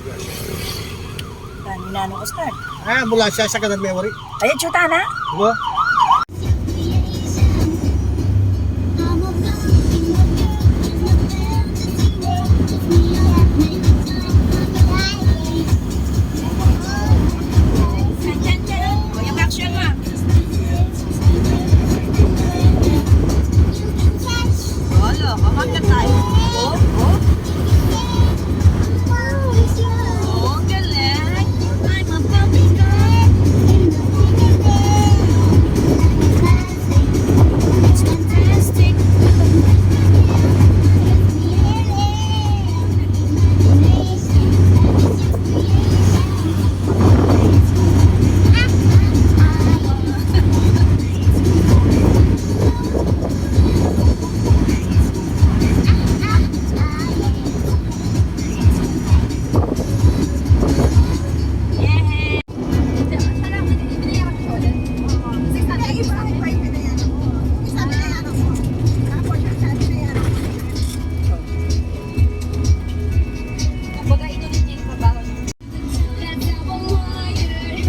Tani na nung Oscar. Ambulansya sa kanang memory. Ayan, chuta na. Diba? Yung action mo. Olo, kamagka tayo. Oh, oh. Oh, galing. I'm a puppy girl. It's fantastic.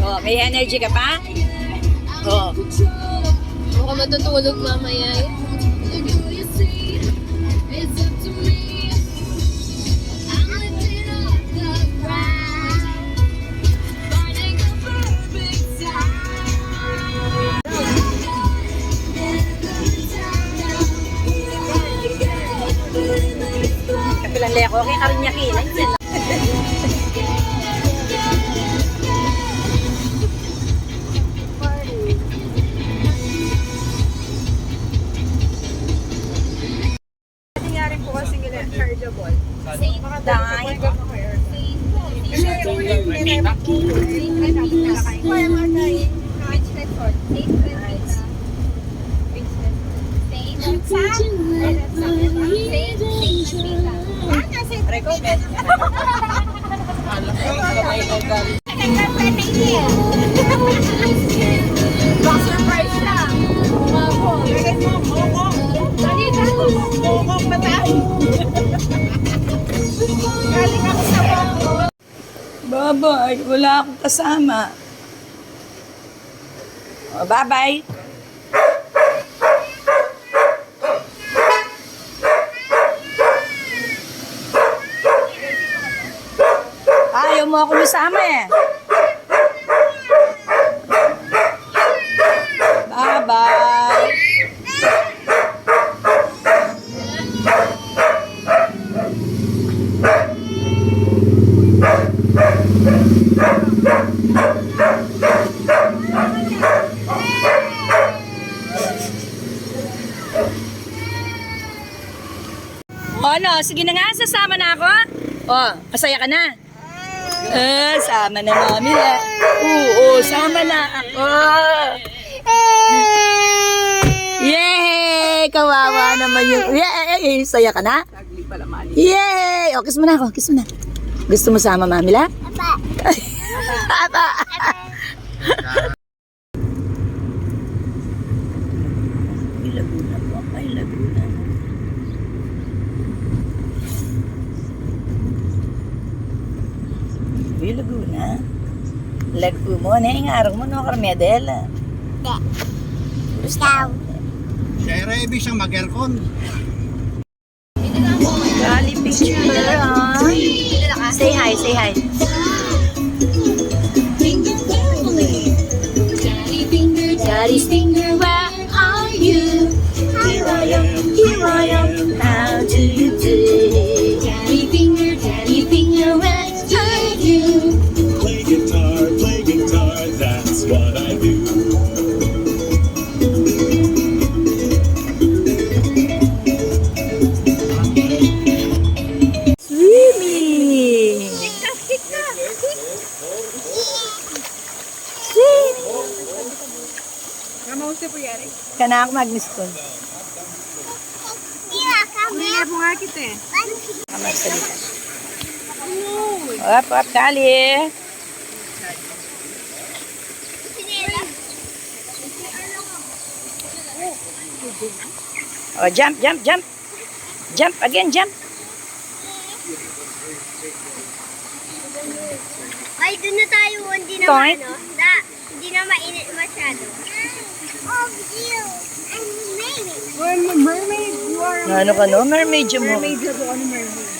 Oh, may energy ka pa? Oh. Ako matutulog mamaya. Kapilang leko, kay Karinyaki. Nangyari po kasi chargeable. Dahil. Surprise na. Mukong mataas. Galing ako sa bangko. Bye-bye. Wala akong kasama. Oh, bye-bye. Ayaw mo ako masama eh. Bye-bye. O ano, sige na nga, sasama na ako. O, masaya ka na? Sama na mami na. Oo, sama na ako. Yay! Kawawa naman yung... Yay! Saya ka na? Yay! O, kiss mo na ako, kiss mo na. Gusto mo sama mami la? Apa. Apa. Ay, Laguna po. Ay, Laguna. Ay, Laguna. Lagu mo. Ano yung araw mo, no, Carmedel? Hindi. Ikaw. Siya ay ibig siyang mag-aircon. Kali picture, ha? Say hi, say hi. Daddy's finger, where are you? Here I am, how do you do? Daddy finger, where are you? Play guitar, that's what I do. Swimming! Namausi po yari. Kana ako mag-miston. Hindi na po nga kita eh. Magsalita. Up, up, Kali. Oh, jump, jump, jump. Jump, again, jump. Ay, doon na tayo. Hindi na Toy? hindi na mainit masyado. Oh, you. I'm mermaid. Or mermaid. You are Ano ka no? Mermaid yung mo. mermaid. Ako ano mermaid.